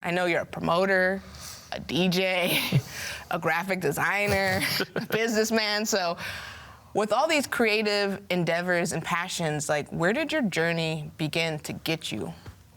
I know you're a promoter, a DJ, a graphic designer, a businessman. So with all these creative endeavors and passions, like where did your journey begin to get you?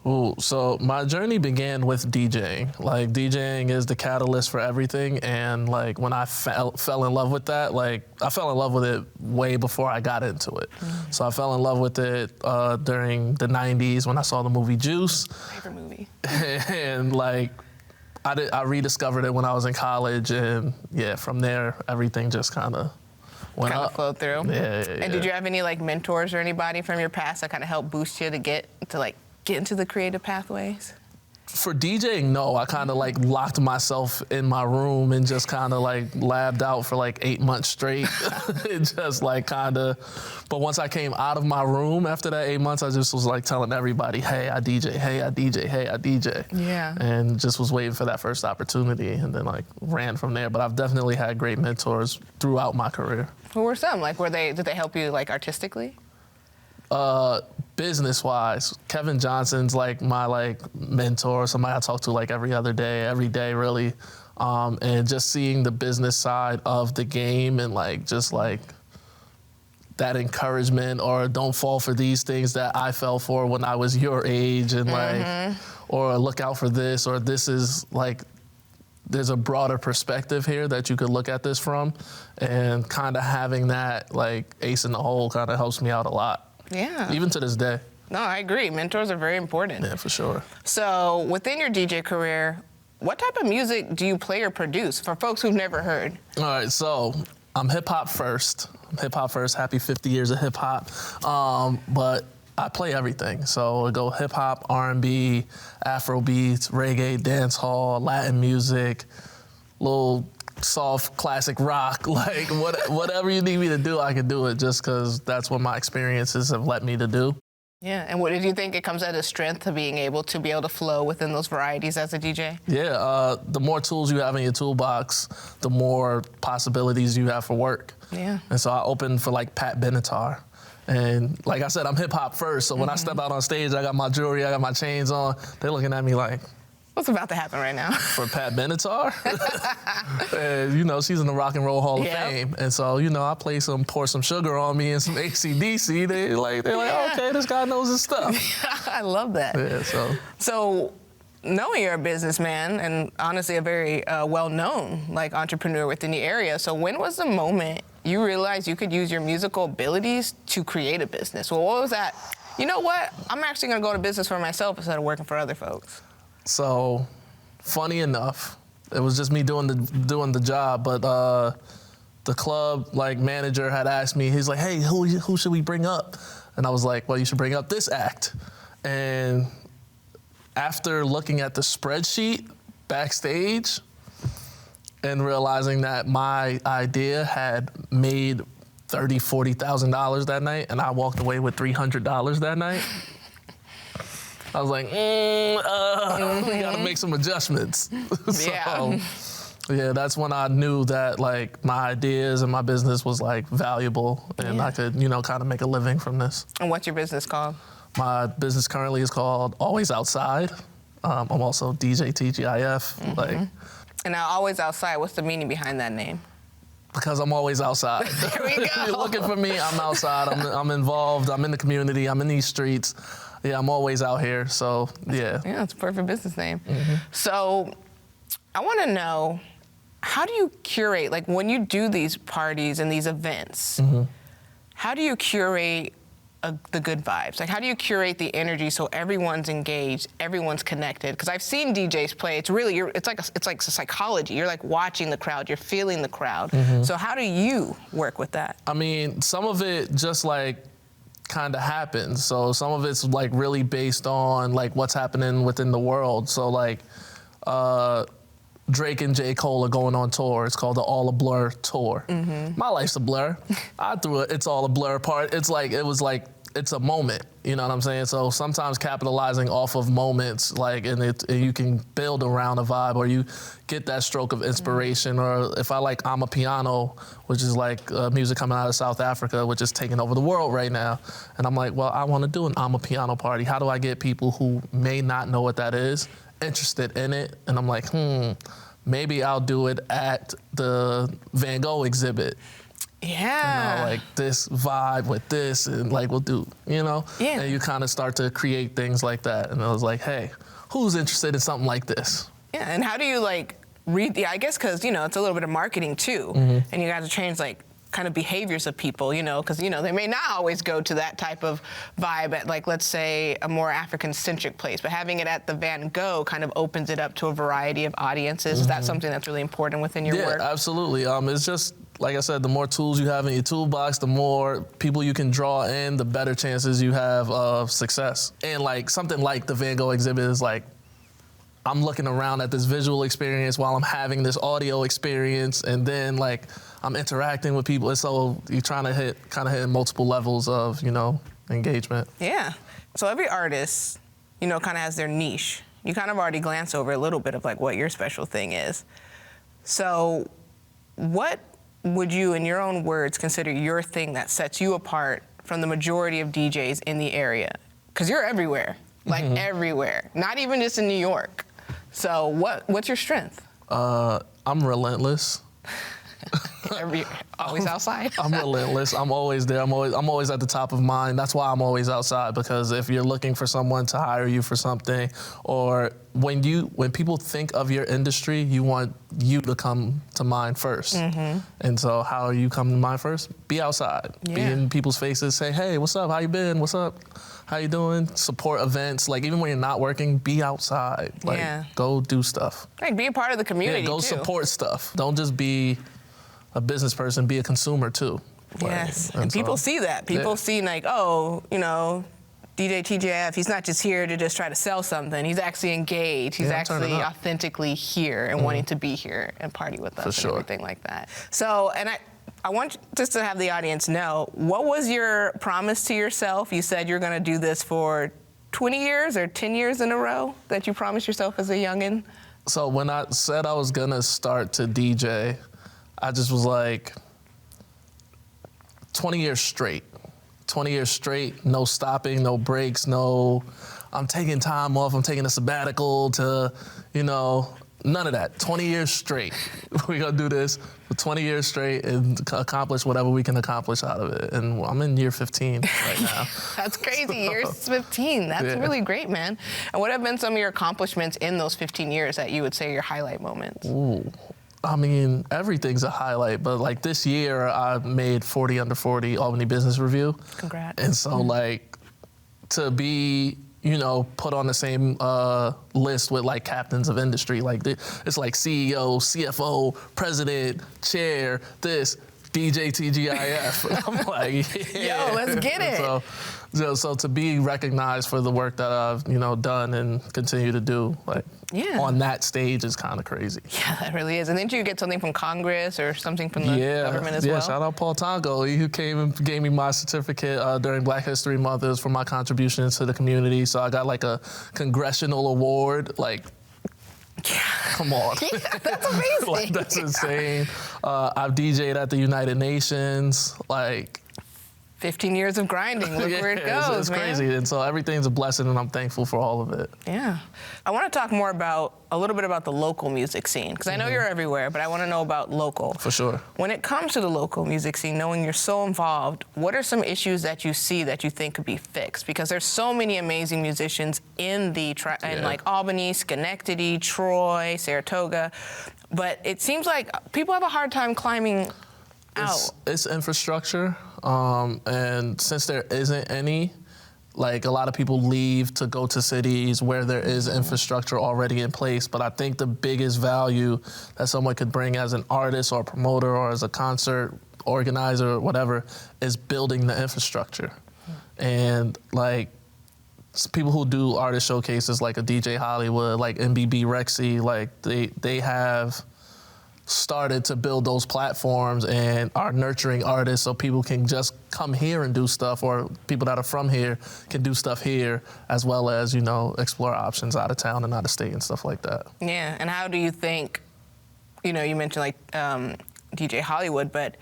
Ooh, so my journey began with DJing. Like DJing is the catalyst for everything, and like when I fell in love with that, like I fell in love with it way before I got into it. So I fell in love with it during the 90s when I saw the movie Juice. Favorite movie. And like I rediscovered it when I was in college, and yeah, from there everything just kind of went up. Flowed through. Yeah. And did you have any like mentors or anybody from your past that kind of helped boost you to get into the creative pathways? For DJing, no. I kind of like locked myself in my room and just kind of like labbed out for like 8 months straight. It just like kind of, but once I came out of my room after that 8 months, I just was like telling everybody, hey, I DJ, hey, I DJ, hey, I DJ. Yeah. And just was waiting for that first opportunity and then like ran from there. But I've definitely had great mentors throughout my career. Who were some? Like, did they help you like artistically? Business-wise, Kevin Johnson's like my like mentor, somebody I talk to like every day really, and just seeing the business side of the game and like just like that encouragement, or don't fall for these things that I fell for when I was your age, and like, or look out for this, or this is like, there's a broader perspective here that you could look at this from, and kind of having that like ace in the hole kind of helps me out a lot. Yeah. Even to this day. No, I agree. Mentors are very important. Yeah, for sure. So within your DJ career, what type of music do you play or produce for folks who've never heard? All right, so I'm hip hop first. Happy 50 years of hip hop. But I play everything. So I go hip hop, R&B, Afro beats, reggae, dance hall, Latin music, little soft classic rock, like whatever you need me to do, I can do it, just because that's what my experiences have led me to do. Yeah, and what did you think it comes at a strength to be able to flow within those varieties as a DJ? Yeah, the more tools you have in your toolbox, the more possibilities you have for work. Yeah. And so I opened for like Pat Benatar. And like I said, I'm hip hop first, so when I step out on stage, I got my jewelry, I got my chains on, they're looking at me like, what's about to happen right now? For Pat Benatar? And, you know, she's in the Rock and Roll Hall of Fame. And so, you know, I pour some sugar on me and some AC/DC. They're like, okay, this guy knows his stuff. I love that. Yeah, So knowing you're a businessman and honestly a very well-known like entrepreneur within the area, so when was the moment you realized you could use your musical abilities to create a business? Well, what was that? You know what? I'm actually gonna go to business for myself instead of working for other folks. So, funny enough, it was just me doing the job, but the club like manager had asked me, he's like, hey, who should we bring up? And I was like, well, you should bring up this act. And after looking at the spreadsheet backstage and realizing that my idea had made $30,000, $40,000 that night, and I walked away with $300 that night, I was like, we gotta make some adjustments. Yeah, that's when I knew that like my ideas and my business was like valuable, and I could, you know, kind of make a living from this. And what's your business called? My business currently is called Always Outside. I'm also DJ TGIF. Like, and now Always Outside, what's the meaning behind that name? Because I'm always outside. There we go. If you're looking for me, I'm outside. I'm involved. I'm in the community. I'm in these streets. Yeah, I'm always out here, so yeah. Yeah, it's a perfect business name. So I want to know, how do you curate, like when you do these parties and these events, how do you curate the good vibes? Like how do you curate the energy so everyone's engaged, everyone's connected? Because I've seen DJs play, it's really, it's like psychology. You're like watching the crowd, you're feeling the crowd. So how do you work with that? I mean, some of it just like kind of happens. So some of it's like really based on like what's happening within the world. So like Drake and J. Cole are going on tour. It's called the All a Blur tour. My life's a blur. I threw it. It's all a blur part. It's like, it's a moment, you know what I'm saying? So sometimes capitalizing off of moments, like, and you can build around a vibe, or you get that stroke of inspiration. Or if I like Amapiano, which is like music coming out of South Africa, which is taking over the world right now. And I'm like, well, I want to do an Amapiano party. How do I get people who may not know what that is interested in it, and I'm like, maybe I'll do it at the Van Gogh exhibit. Yeah. You know, like this vibe with this, and like we'll do, you know? Yeah. And you kind of start to create things like that. And I was like, hey, who's interested in something like this? Yeah, and how do you like read I guess because, you know, it's a little bit of marketing too. And you got to change like kind of behaviors of people, you know, because, you know, they may not always go to that type of vibe at, like, let's say, a more African-centric place, but having it at the Van Gogh kind of opens it up to a variety of audiences. Is that something that's really important within your work? Yeah, absolutely. It's just, like I said, the more tools you have in your toolbox, the more people you can draw in, the better chances you have of success. And, like, something like the Van Gogh exhibit is, like, I'm looking around at this visual experience while I'm having this audio experience, and then, like, I'm interacting with people. And so you're trying to hit multiple levels of, you know, engagement. Yeah. So every artist, you know, kind of has their niche. You kind of already glanced over a little bit of, like, what your special thing is. So what would you, in your own words, consider your thing that sets you apart from the majority of DJs in the area? Because you're everywhere, like everywhere, not even just in New York. So what's your strength? I'm relentless. Always outside? I'm relentless. I'm always there. I'm always at the top of mind. That's why I'm always outside, because if you're looking for someone to hire you for something, or when people think of your industry, you want you to come to mind first. And so how you come to mind first? Be outside. Yeah. Be in people's faces. Say, hey, what's up? How you been? What's up? How you doing? Support events. Like, even when you're not working, be outside. Like, go do stuff. Like, be a part of the community, go too. support stuff. Don't just be a business person, be a consumer too. Yes, and people see that. People see, like, oh, you know, DJ TJF, he's not just here to just try to sell something. He's actually engaged. He's actually authentically here and wanting to be here and party with us and everything like that. So, and I want just to have the audience know, what was your promise to yourself? You said you're going to do this for 20 years or 10 years in a row that you promised yourself as a youngin'? So when I said I was going to start to DJ, I just was like, 20 years straight. 20 years straight, no stopping, no breaks, I'm taking time off, I'm taking a sabbatical to, you know, none of that. 20 years straight. We're gonna do this for 20 years straight and accomplish whatever we can accomplish out of it. And I'm in year 15 right now. That's crazy, year 15. That's really great, man. And what have been some of your accomplishments in those 15 years that you would say are your highlight moments? Ooh. I mean, everything's a highlight, but like this year I made 40 Under 40 Albany Business Review. Congrats. And so like to be, you know, put on the same list with like captains of industry, like it's like CEO, CFO, president, chair, this, DJ TGIF. I'm like, yeah. Yo, let's get it. So to be recognized for the work that I've, you know, done and continue to do, like, on that stage is kind of crazy. Yeah, that really is. And didn't you get something from Congress or something from the government as well? Yeah, shout out Paul Tongo. He came and gave me my certificate during Black History Month. It was for my contributions to the community. So I got like a congressional award, like, come on. Yeah, that's amazing. Like, that's insane. I've DJ'd at the United Nations, like, 15 years of grinding. Look where it goes, it's man. crazy. And so everything's a blessing, and I'm thankful for all of it. Yeah. I want to talk more about, a little bit about the local music scene, because I know you're everywhere, but I want to know about local. For sure. When it comes to the local music scene, knowing you're so involved, what are some issues that you see that you think could be fixed? Because there's so many amazing musicians in in like Albany, Schenectady, Troy, Saratoga, but it seems like people have a hard time climbing out. It's infrastructure, and since there isn't any, like, a lot of people leave to go to cities where there is infrastructure already in place. But I think the biggest value that someone could bring as an artist or a promoter or as a concert organizer or whatever is building the infrastructure. And like, people who do artist showcases like a DJ Hollywood, like MBB Rexy, like they have started to build those platforms and are nurturing artists so people can just come here and do stuff, or people that are from here can do stuff here, as well as, you know, explore options out of town and out of state and stuff like that. Yeah. And how do you think, you know, you mentioned like DJ Hollywood, but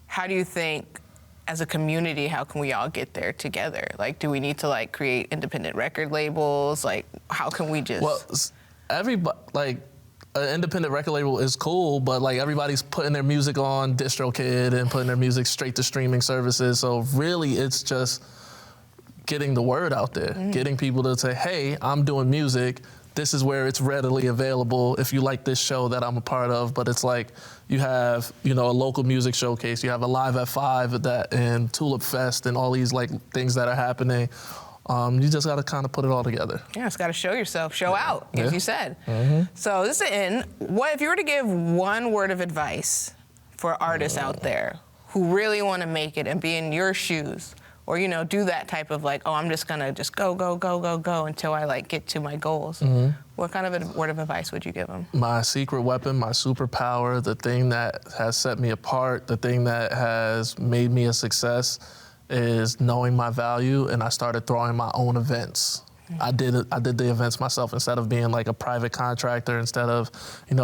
how do you think as a community, how can we all get there together? Like, do we need to like create independent record labels? Like, how can we just... Well, everybody, like, an independent record label is cool, but like everybody's putting their music on DistroKid and putting their music straight to streaming services. So really, it's just getting the word out there, getting people to say, hey, I'm doing music. This is where it's readily available if you like this show that I'm a part of. But it's like you have, a local music showcase. You have a Live at 5 and Tulip Fest and all these like things that are happening. You just got to kind of put it all together. Yeah, it's got to show yourself, show out, as you said. So this is in. What if you were to give one word of advice for artists out there who really want to make it and be in your shoes, or do that type of like, oh, I'm just gonna just go until I like get to my goals? What kind of a word of advice would you give them? My secret weapon, my superpower, the thing that has set me apart, the thing that has made me a success, is knowing my value, and I started throwing my own events. I did the events myself instead of being like a private contractor, instead of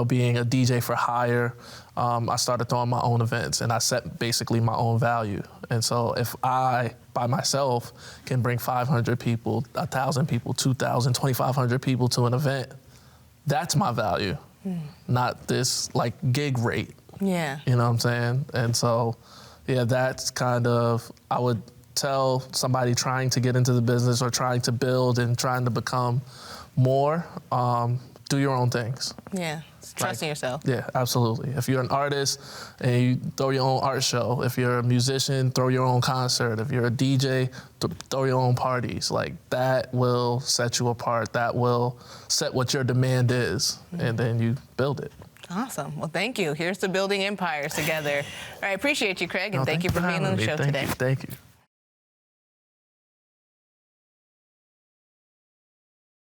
being a DJ for hire. I started throwing my own events, and I set basically my own value. And so if I, by myself, can bring 500 people, 1,000 people, 2,000, 2,500 people to an event, that's my value, not this like gig rate. Yeah. You know what I'm saying? And so, yeah, that's kind of, I would tell somebody trying to get into the business or trying to build and trying to become more, do your own things. Yeah, trusting yourself. Yeah, absolutely. If you're an artist and you throw your own art show, if you're a musician, throw your own concert, if you're a DJ, throw your own parties. Like, that will set you apart. That will set what your demand is, and then you build it. Awesome. Well, thank you. Here's to building empires together. All right, appreciate you, Craig, and thank you for being on the show today. Thank you.